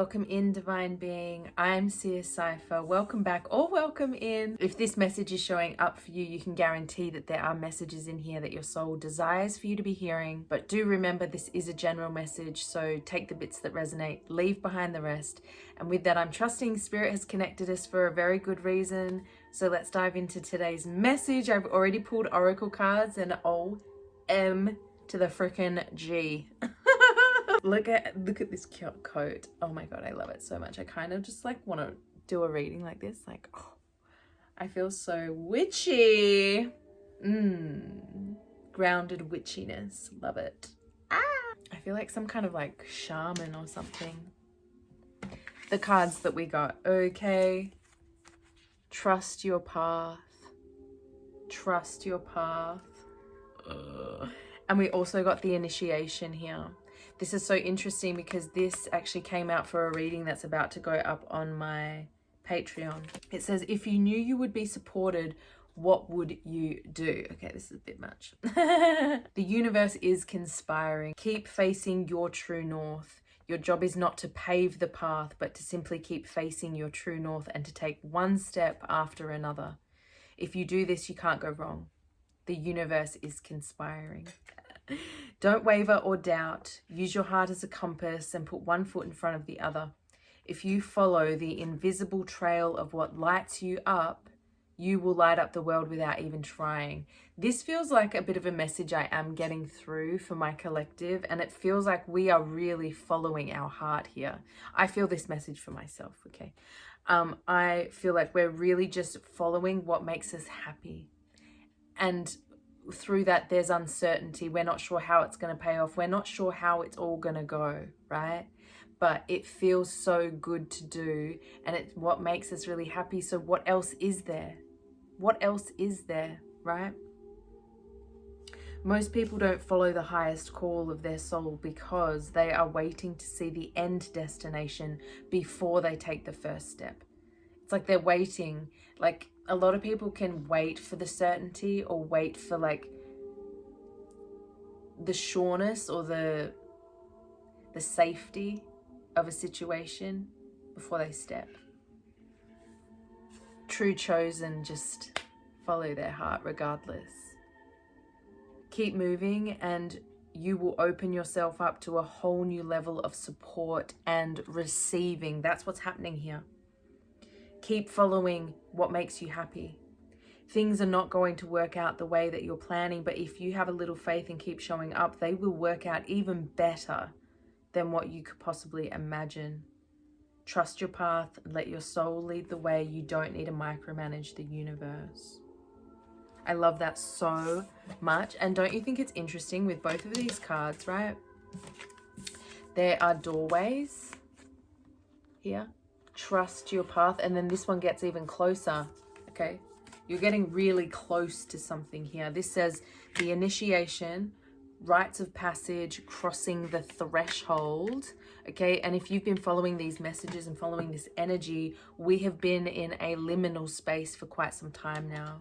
Welcome in, Divine Being. I'm Seer Cypher. Welcome back or welcome in. If this message is showing up for you, you can guarantee that there are messages in here that your soul desires for you to be hearing. But do remember, this is a general message, so take the bits that resonate, leave behind the rest. And with that, I'm trusting Spirit has connected us for a very good reason. So let's dive into today's message. I've already pulled oracle cards and OM to the frickin' G. Look at this cute coat. Oh my god, I love it so much. I kind of just like want to do a reading like this. Like, oh, I feel so witchy. Grounded witchiness. Love it. I feel like some kind of like shaman or something. The cards that we got. Okay. Trust your path. Trust your path. And we also got the initiation here. This is so interesting because this actually came out for a reading that's about to go up on my Patreon. It says, if you knew you would be supported, what would you do? Okay, this is a bit much. The universe is conspiring. Keep facing your true north. Your job is not to pave the path, but to simply keep facing your true north and to take one step after another. If you do this, you can't go wrong. The universe is conspiring. Don't waver or doubt. Use your heart as a compass and put one foot in front of the other. If you follow the invisible trail of what lights you up, you will light up the world without even trying. This feels like a bit of a message I am getting through for my collective, and it feels like we are really following our heart here. I feel this message for myself, okay? I feel like we're really just following what makes us happy. And through that, there's uncertainty. We're not sure how it's going to pay off. We're not sure how it's all going to go, right? But it feels so good to do, and it's what makes us really happy. So what else is there? What else is there, right? Most people don't follow the highest call of their soul because they are waiting to see the end destination before they take the first step. It's like they're waiting. Like, a lot of people can wait for the certainty or wait for like the sureness or the safety of a situation before they step. True chosen just follow their heart regardless. Keep moving and you will open yourself up to a whole new level of support and receiving. That's what's happening here. Keep following what makes you happy. Things are not going to work out the way that you're planning, but if you have a little faith and keep showing up, they will work out even better than what you could possibly imagine. Trust your path, let your soul lead the way. You don't need to micromanage the universe. I love that so much. And don't you think it's interesting with both of these cards, right? There are doorways here. Trust your path. And then this one gets even closer, okay? You're getting really close to something here. This says the initiation, rites of passage, crossing the threshold, okay? And if you've been following these messages and following this energy, we have been in a liminal space for quite some time now.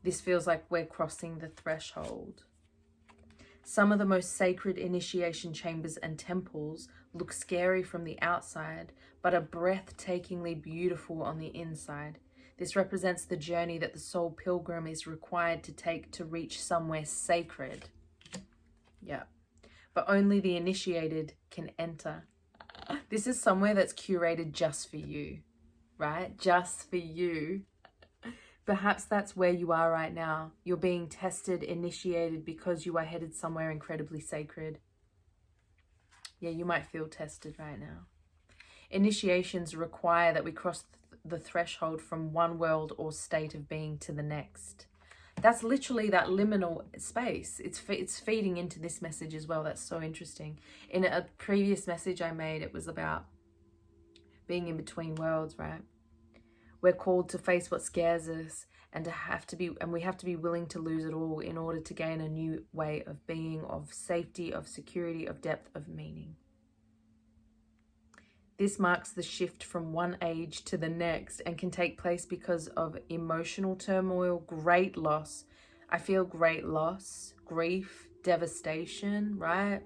This feels like we're crossing the threshold. Some of the most sacred initiation chambers and temples look scary from the outside, but are breathtakingly beautiful on the inside. This represents the journey that the soul pilgrim is required to take to reach somewhere sacred. Yeah, but only the initiated can enter. This is somewhere that's curated just for you, right? Just for you. Perhaps that's where you are right now. You're being tested, initiated because you are headed somewhere incredibly sacred. Yeah, you might feel tested right now. Initiations require that we cross the threshold from one world or state of being to the next. That's literally that liminal space. It's feeding into this message as well. That's so interesting. In a previous message I made, it was about being in between worlds, right? We're called to face what scares us and we have to be willing to lose it all in order to gain a new way of being, of safety, of security, of depth, of meaning. This marks the shift from one age to the next and can take place because of emotional turmoil, great loss. I feel great loss, grief, devastation, right?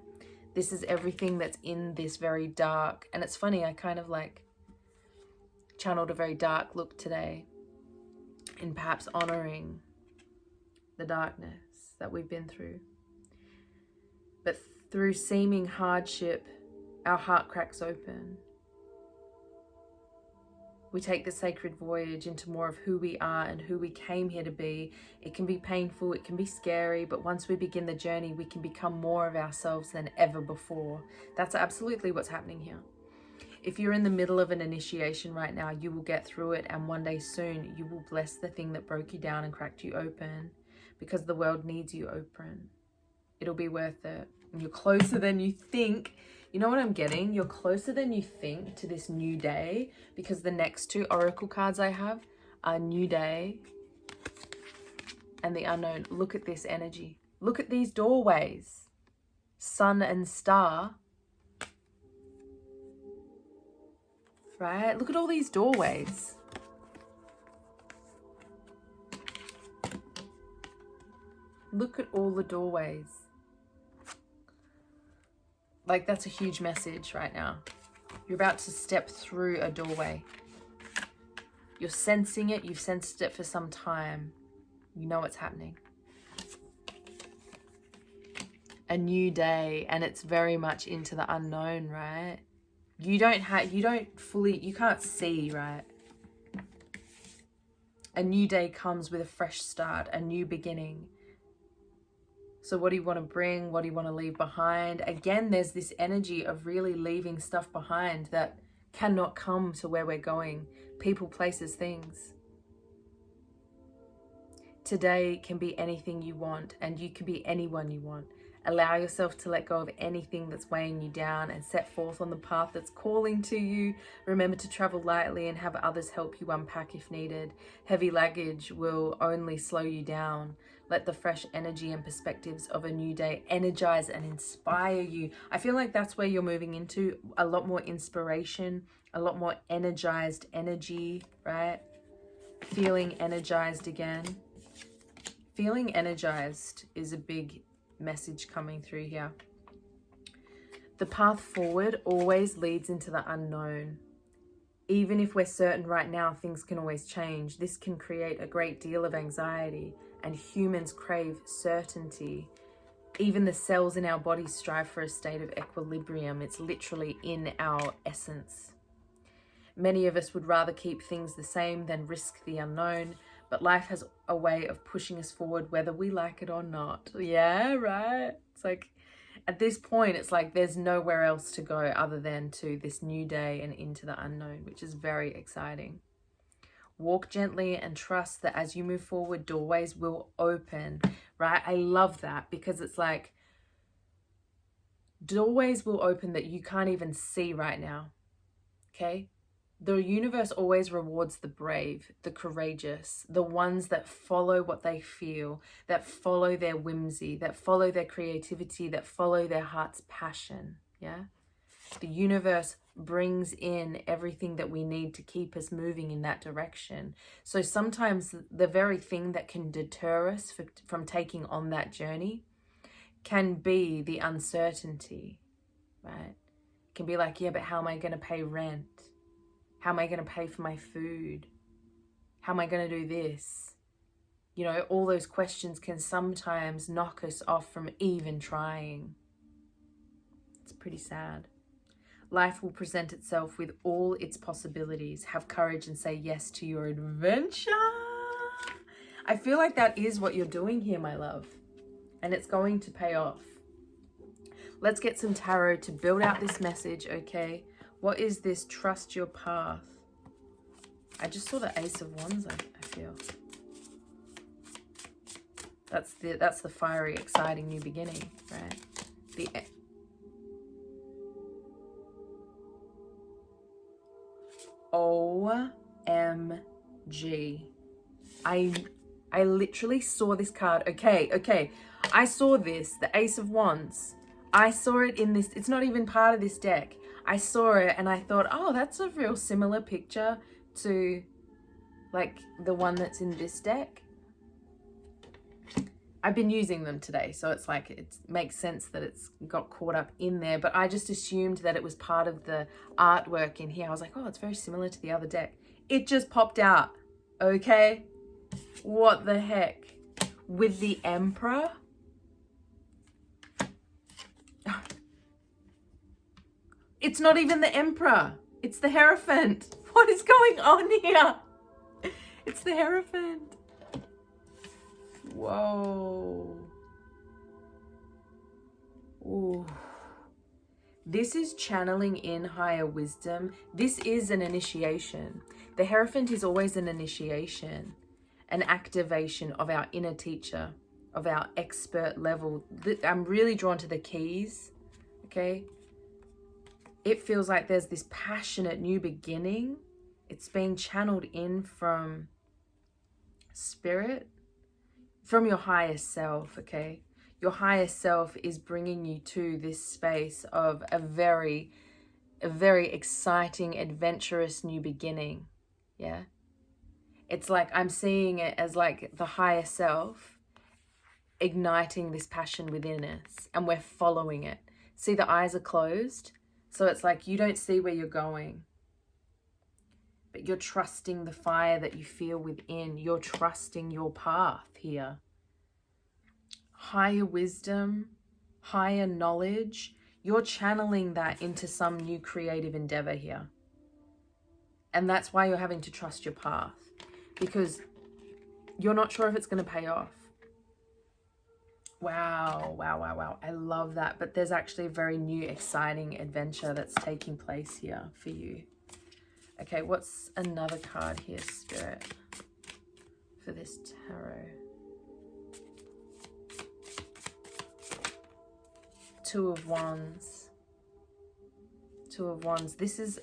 This is everything that's in this very dark. And it's funny, I kind of like channeled a very dark look today in perhaps honoring the darkness that we've been through. But through seeming hardship, our heart cracks open. We take the sacred voyage into more of who we are and who we came here to be. It can be painful, it can be scary, but once we begin the journey, we can become more of ourselves than ever before. That's absolutely what's happening here. If you're in the middle of an initiation right now, you will get through it, and one day soon, you will bless the thing that broke you down and cracked you open, because the world needs you open. It'll be worth it. And you're closer than you think. You know what I'm getting? You're closer than you think to this new day, because the next two oracle cards I have are New Day and the Unknown. Look at this energy. Look at these doorways. Sun and Star. Right? Look at all these doorways. Look at all the doorways. Like, that's a huge message right now. You're about to step through a doorway. You're sensing it. You've sensed it for some time. You know what's happening. A new day, and it's very much into the unknown, right? You can't see, right? A new day comes with a fresh start, a new beginning. So what do you want to bring? What do you want to leave behind? Again, there's this energy of really leaving stuff behind that cannot come to where we're going. People, places, things. Today can be anything you want, and you can be anyone you want. Allow yourself to let go of anything that's weighing you down and set forth on the path that's calling to you. Remember to travel lightly and have others help you unpack if needed. Heavy luggage will only slow you down. Let the fresh energy and perspectives of a new day energize and inspire you. I feel like that's where you're moving into. A lot more inspiration, a lot more energized energy, right? Feeling energized again. Feeling energized is a big message coming through here. The path forward always leads into the unknown. Even if we're certain right now, things can always change. This can create a great deal of anxiety, and humans crave certainty. Even the cells in our bodies strive for a state of equilibrium. It's literally in our essence. Many of us would rather keep things the same than risk the unknown. But life has a way of pushing us forward whether we like it or not. Yeah, right? It's like, at this point, it's like there's nowhere else to go other than to this new day and into the unknown, which is very exciting. Walk gently and trust that as you move forward, doorways will open, right? I love that, because it's like doorways will open that you can't even see right now, okay? The universe always rewards the brave, the courageous, the ones that follow what they feel, that follow their whimsy, that follow their creativity, that follow their heart's passion, yeah? The universe brings in everything that we need to keep us moving in that direction. So sometimes the very thing that can deter us from taking on that journey can be the uncertainty, right? It can be like, yeah, but how am I going to pay rent? How am I going to pay for my food? How am I going to do this? You know, all those questions can sometimes knock us off from even trying. It's pretty sad. Life will present itself with all its possibilities. Have courage and say yes to your adventure. I feel like that is what you're doing here, my love. And it's going to pay off. Let's get some tarot to build out this message, okay? What is this? Trust your path. I just saw the Ace of Wands, I feel. That's the fiery, exciting new beginning, right? The OMG. I literally saw this card. Okay. I saw this, the Ace of Wands. I saw it in this, it's not even part of this deck. I saw it and I thought, oh, that's a real similar picture to like the one that's in this deck. I've been using them today, so it's like it makes sense that it's got caught up in there, but I just assumed that it was part of the artwork in here. I was like, oh, it's very similar to the other deck. It just popped out, okay? What the heck? With the Emperor? It's not even the Emperor. It's the Hierophant. What is going on here? It's the Hierophant. Whoa. Ooh. This is channeling in higher wisdom. This is an initiation. The Hierophant is always an initiation, an activation of our inner teacher, of our expert level. I'm really drawn to the keys, okay? It feels like there's this passionate new beginning. It's being channeled in from spirit, from your higher self, okay? Your higher self is bringing you to this space of a very exciting, adventurous new beginning, yeah? It's like I'm seeing it as like the higher self igniting this passion within us, and we're following it. See, the eyes are closed, so it's like you don't see where you're going, but you're trusting the fire that you feel within. You're trusting your path here. Higher wisdom, higher knowledge, you're channeling that into some new creative endeavor here. And that's why you're having to trust your path, because you're not sure if it's going to pay off. Wow, wow, wow, wow. I love that. But there's actually a very new, exciting adventure that's taking place here for you. Okay, what's another card here, Spirit, for this tarot? Two of Wands. Two of Wands. This is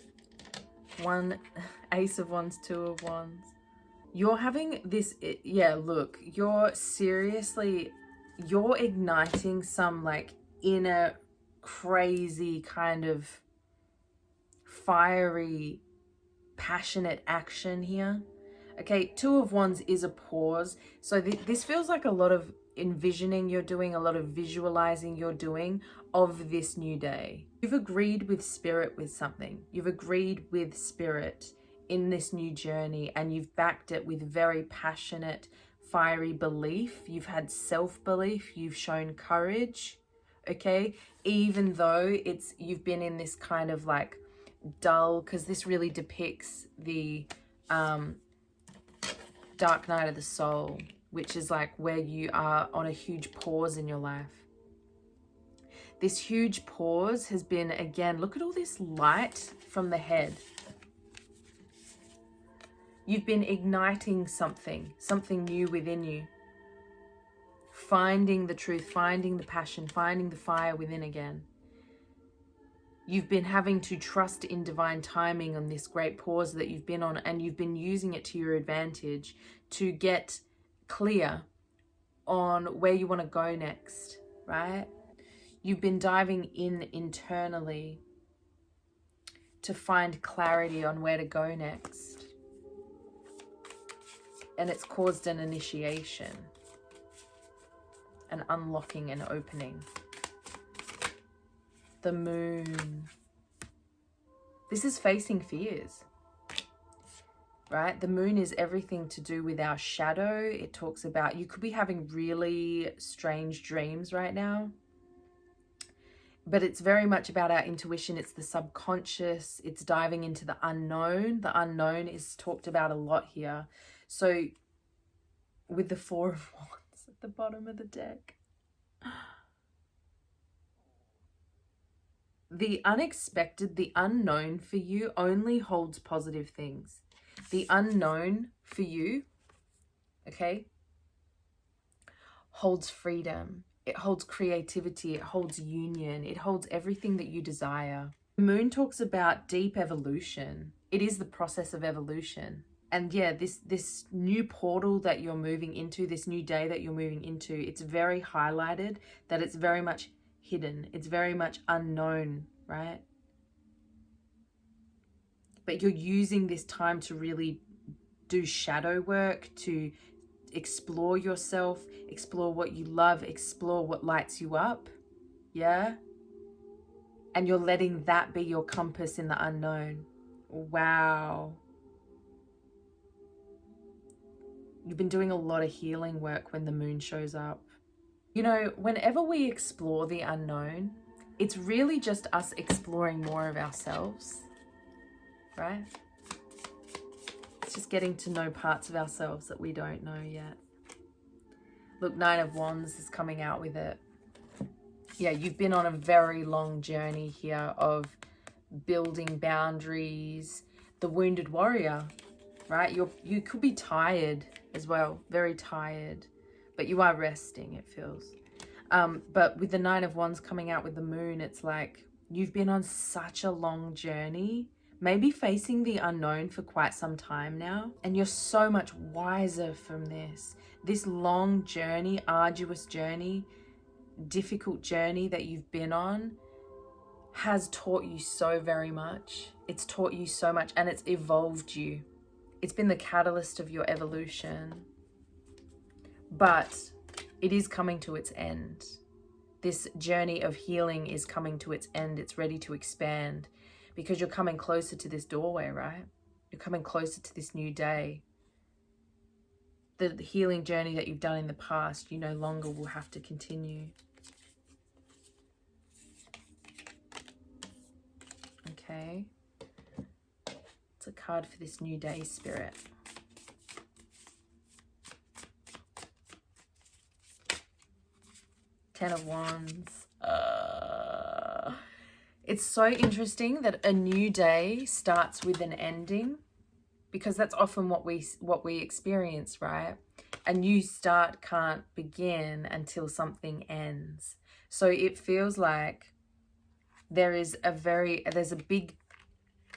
one Ace of Wands, Two of Wands. You're having this, yeah, look, you're igniting some like inner crazy kind of fiery, passionate action here. Okay, Two of Wands is a pause. So this feels like a lot of envisioning you're doing, a lot of visualizing you're doing of this new day. You've agreed with spirit with something. You've agreed with spirit in this new journey, and you've backed it with very passionate, fiery belief. You've had self-belief. You've shown courage, okay? Even though you've been in this kind of like dull, because this really depicts the dark night of the soul, which is like where you are on a huge pause in your life. This huge pause has been, again, look at all this light from the head. You've been igniting something new within you. Finding the truth, finding the passion, finding the fire within again. You've been having to trust in divine timing on this great pause that you've been on, and you've been using it to your advantage to get clear on where you want to go next, right? You've been diving in internally to find clarity on where to go next. And it's caused an initiation, an unlocking and opening. The Moon. This is facing fears, right? The Moon is everything to do with our shadow. It talks about, you could be having really strange dreams right now, but it's very much about our intuition. It's the subconscious. It's diving into the unknown. The unknown is talked about a lot here. So with the Four of Wands at the bottom of the deck, the unexpected, the unknown for you only holds positive things. The unknown for you, okay, holds freedom. It holds creativity. It holds union. It holds everything that you desire. The Moon talks about deep evolution. It is the process of evolution. And yeah, this new portal that you're moving into, this new day that you're moving into, it's very highlighted that it's very much hidden. It's very much unknown, right? But you're using this time to really do shadow work, to explore yourself, explore what you love, explore what lights you up. Yeah? And you're letting that be your compass in the unknown. Wow. You've been doing a lot of healing work when the moon shows up. You know, whenever we explore the unknown, it's really just us exploring more of ourselves, right? It's just getting to know parts of ourselves that we don't know yet. Look, Nine of Wands is coming out with it. Yeah, you've been on a very long journey here of building boundaries. The Wounded Warrior, right? You could be tired as well, very tired, but you are resting, it feels. But with the Nine of Wands coming out with the moon, it's like you've been on such a long journey, maybe facing the unknown for quite some time now, and you're so much wiser from this. This long journey, arduous journey, difficult journey that you've been on has taught you so very much. It's taught you so much, and it's evolved you. It's been the catalyst of your evolution. But it is coming to its end. This journey of healing is coming to its end. It's ready to expand because you're coming closer to this doorway, right? You're coming closer to this new day. The healing journey that you've done in the past, you no longer will have to continue. Okay. It's a card for this new day, Spirit. Ten of Wands. It's so interesting that a new day starts with an ending, because that's often what we experience, right? A new start can't begin until something ends. So it feels like there's a big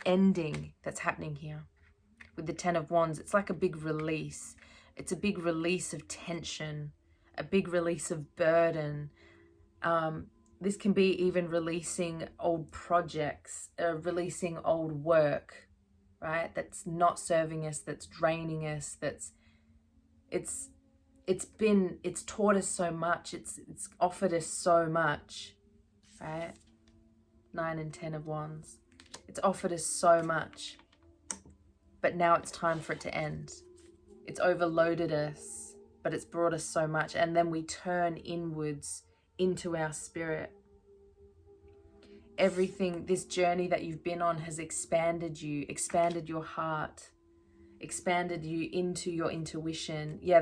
ending that's happening here with the Ten of Wands. It's like a big release. It's a big release of tension, a big release of burden. This can be even releasing old projects, releasing old work, right? That's not serving us, that's draining us, it's taught us so much, it's offered us so much, right? 9 and 10 of Wands. It's offered us so much, but now it's time for it to end. It's overloaded us, but it's brought us so much, and then we turn inwards into our spirit. Everything, this journey that you've been on has expanded you, expanded your heart, expanded you into your intuition. Yeah,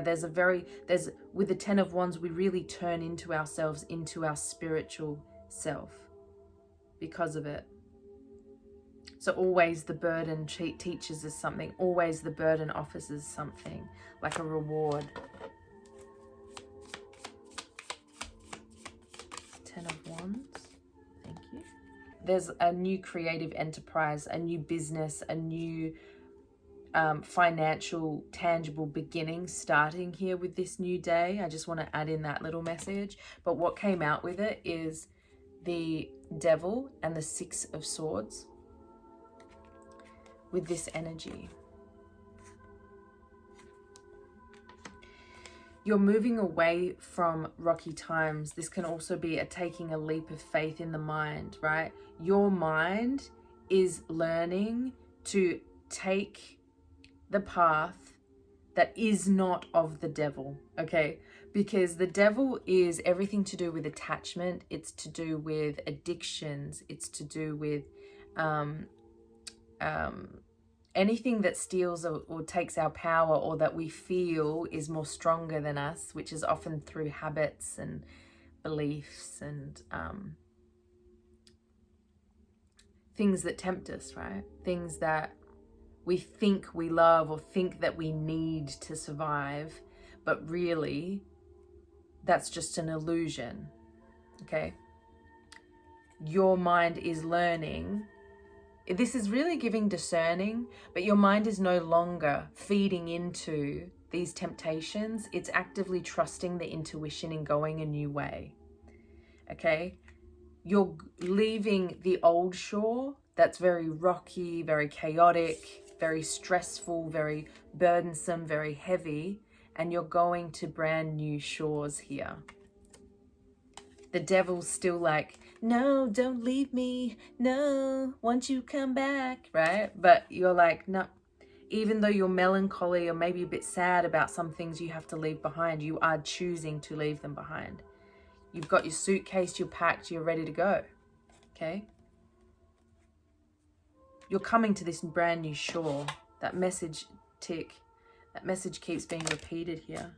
with the Ten of Wands, we really turn into ourselves, into our spiritual self because of it. So always the burden teaches us something. Always the burden offers us something, like a reward. Ten of Wands. Thank you. There's a new creative enterprise, a new business, a new financial, tangible beginning starting here with this new day. I just want to add in that little message. But what came out with it is the Devil and the Six of Swords with this energy. You're moving away from rocky times. This can also be taking a leap of faith in the mind, right? Your mind is learning to take the path that is not of the devil, okay? Because the devil is everything to do with attachment. It's to do with addictions. It's to do with anything that steals or takes our power, or that we feel is more stronger than us, which is often through habits and beliefs and things that tempt us, right? Things that we think we love or think that we need to survive, but really that's just an illusion, okay? Your mind is learning. This is really giving discerning, but your mind is no longer feeding into these temptations. It's actively trusting the intuition and going a new way, okay? You're leaving the old shore that's very rocky, very chaotic, very stressful, very burdensome, very heavy, and you're going to brand new shores here. The devil's still like, no, don't leave me. No, won't you come back, right? But you're like, no, even though you're melancholy or maybe a bit sad about some things you have to leave behind, you are choosing to leave them behind. You've got your suitcase, you're packed, you're ready to go, okay? You're coming to this brand new shore. That message that message keeps being repeated here.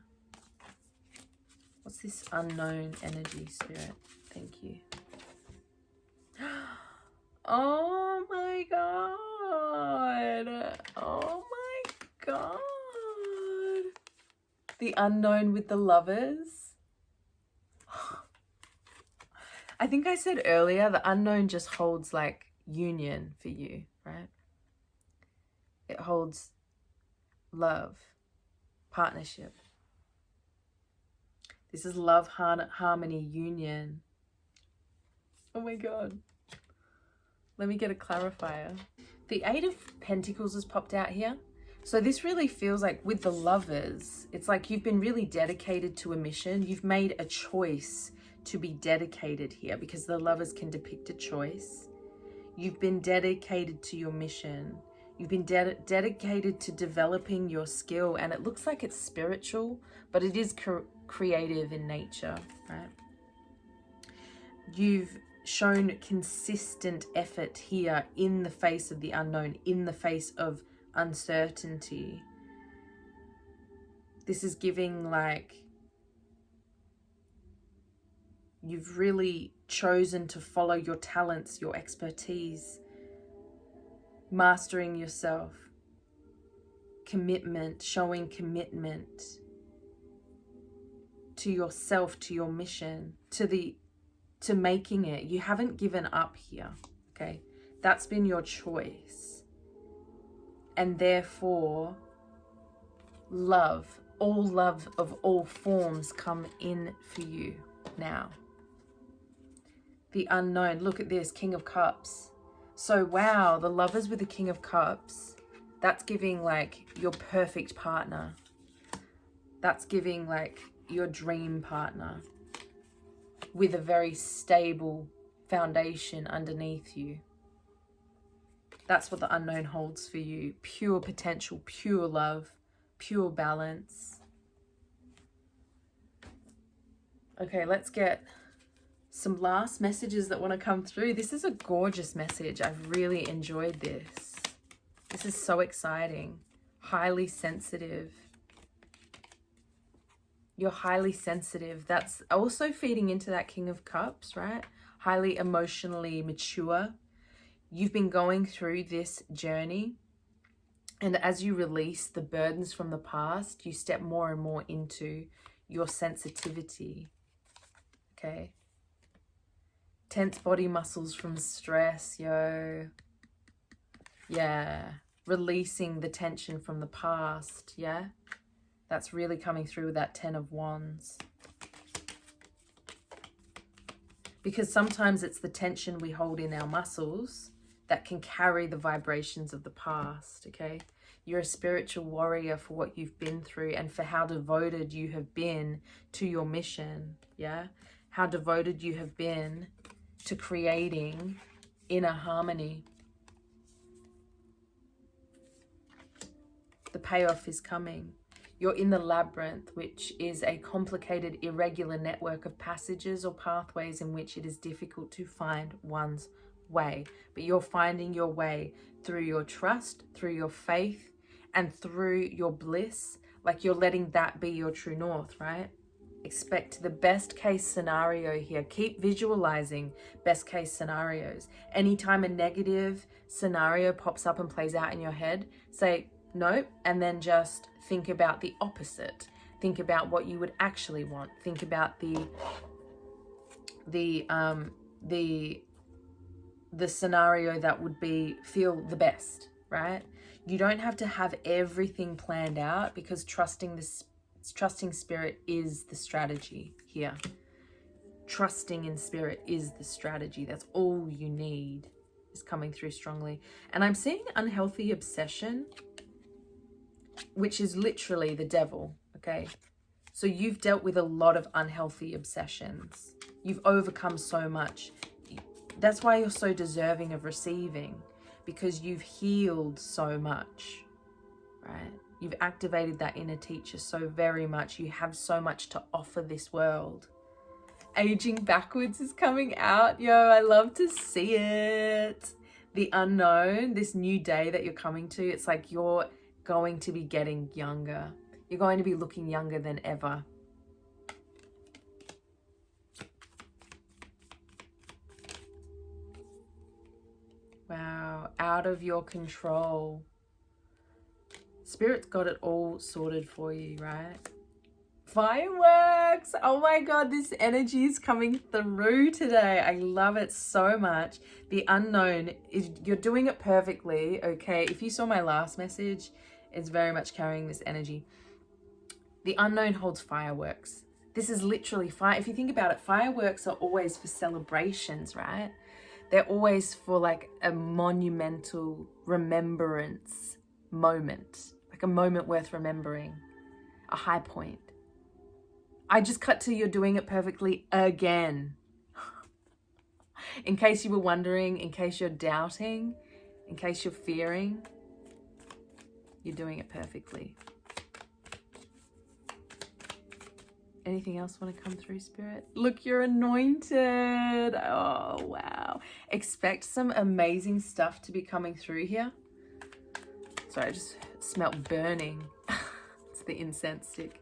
What's this unknown energy, Spirit? Thank you. Oh my God. Oh my God. The unknown with the Lovers. I think I said earlier, the unknown just holds like union for you, right? It holds love, partnership. This is love, harmony, union. Oh my God. Let me get a clarifier. The Eight of Pentacles has popped out here. So this really feels like with the Lovers, it's like you've been really dedicated to a mission. You've made a choice to be dedicated here because the Lovers can depict a choice. You've been dedicated to your mission. You've been dedicated to developing your skill, and it looks like it's spiritual, but it is creative in nature, right? You've shown consistent effort here in the face of the unknown, in the face of uncertainty. This is giving like you've really chosen to follow your talents, your expertise, mastering yourself, commitment, showing commitment to yourself, to your mission, to making it. You haven't given up here, okay? That's been your choice. And therefore, love, all love of all forms come in for you now. The unknown, look at this, King of Cups. So wow, the Lovers with the King of Cups, that's giving like your perfect partner. That's giving like your dream partner with a very stable foundation underneath you. That's what the unknown holds for you. Pure potential, pure love, pure balance. Okay, let's get some last messages that want to come through. This is a gorgeous message. I've really enjoyed this. This is so exciting. Highly sensitive. You're highly sensitive. That's also feeding into that King of Cups, right? Highly emotionally mature. You've been going through this journey, and as you release the burdens from the past, you step more and more into your sensitivity, okay? Tense body muscles from stress, yo. Yeah. Releasing the tension from the past, yeah? That's really coming through with that 10 of Wands. Because sometimes it's the tension we hold in our muscles that can carry the vibrations of the past, okay? You're a spiritual warrior for what you've been through and for how devoted you have been to your mission, yeah? How devoted you have been to creating inner harmony. The payoff is coming. You're in the labyrinth, which is a complicated, irregular network of passages or pathways in which it is difficult to find one's way. But you're finding your way through your trust, through your faith, and through your bliss. Like you're letting that be your true north, right? Expect the best case scenario here. Keep visualizing best case scenarios. Anytime a negative scenario pops up and plays out in your head, say, nope, and then just think about the opposite. Think about what you would actually want. Think about the scenario that would feel the best, right? You don't have to have everything planned out, because trusting spirit is the strategy here. Trusting in spirit is the strategy. That's all you need. Is coming through strongly. And I'm seeing unhealthy obsession, which is literally the devil, okay? So you've dealt with a lot of unhealthy obsessions. You've overcome so much. That's why you're so deserving of receiving, because you've healed so much, right? You've activated that inner teacher so very much. You have so much to offer this world. Aging backwards is coming out. Yo, I love to see it. The unknown, this new day that you're coming to, it's like you're going to be getting younger. You're going to be looking younger than ever. Wow, out of your control. Spirit's got it all sorted for you, right? Fireworks! Oh my God, this energy is coming through today. I love it so much. The unknown, is you're doing it perfectly, okay? If you saw my last message, it's very much carrying this energy. The unknown holds fireworks. This is literally fire. If you think about it, fireworks are always for celebrations, right? They're always for like a monumental remembrance moment, like a moment worth remembering, a high point. I just cut to you're doing it perfectly again. In case you were wondering, in case you're doubting, in case you're fearing, you're doing it perfectly. Anything else want to come through, Spirit? Look, you're anointed. Oh, wow. Expect some amazing stuff to be coming through here. Sorry, I just smelled burning. It's the incense stick.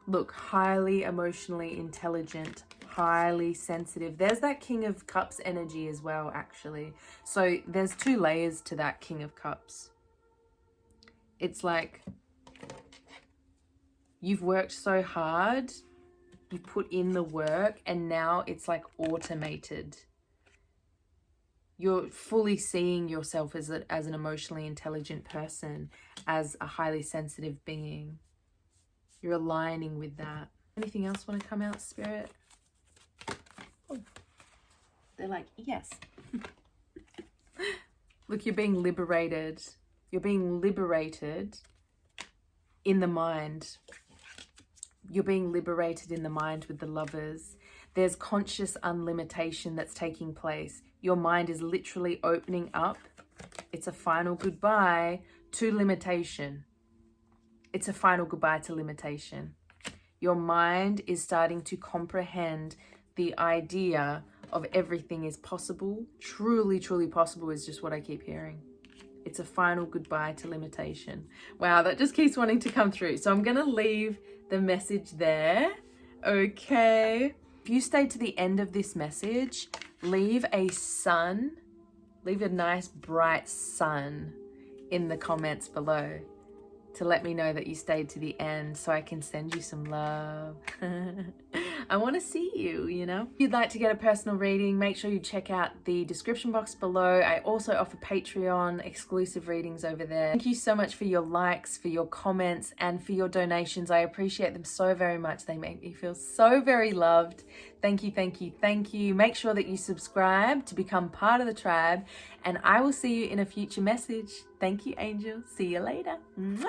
Look, highly emotionally intelligent, highly sensitive. There's that King of Cups energy as well, actually. So there's 2 layers to that King of Cups. It's like you've worked so hard, you put in the work, and now it's like automated. You're fully seeing yourself as an emotionally intelligent person, as a highly sensitive being. You're aligning with that. Anything else want to come out, Spirit? Oh, they're like, yes. Look, you're being liberated. You're being liberated in the mind. You're being liberated in the mind with the Lovers. There's conscious unlimitation that's taking place. Your mind is literally opening up. It's a final goodbye to limitation. It's a final goodbye to limitation. Your mind is starting to comprehend the idea of everything is possible. Truly, truly possible is just what I keep hearing. It's a final goodbye to limitation. Wow, that just keeps wanting to come through. So I'm going to leave the message there. Okay. If you stay to the end of this message, leave a sun, leave a nice bright sun in the comments below to let me know that you stayed to the end so I can send you some love. I want to see you, you know. If you'd like to get a personal reading, make sure you check out the description box below. I also offer Patreon exclusive readings over there. Thank you so much for your likes, for your comments, and for your donations. I appreciate them so very much. They make me feel so very loved. Thank you, thank you, thank you. Make sure that you subscribe to become part of the tribe, and I will see you in a future message. Thank you, angel. See you later. Mwah.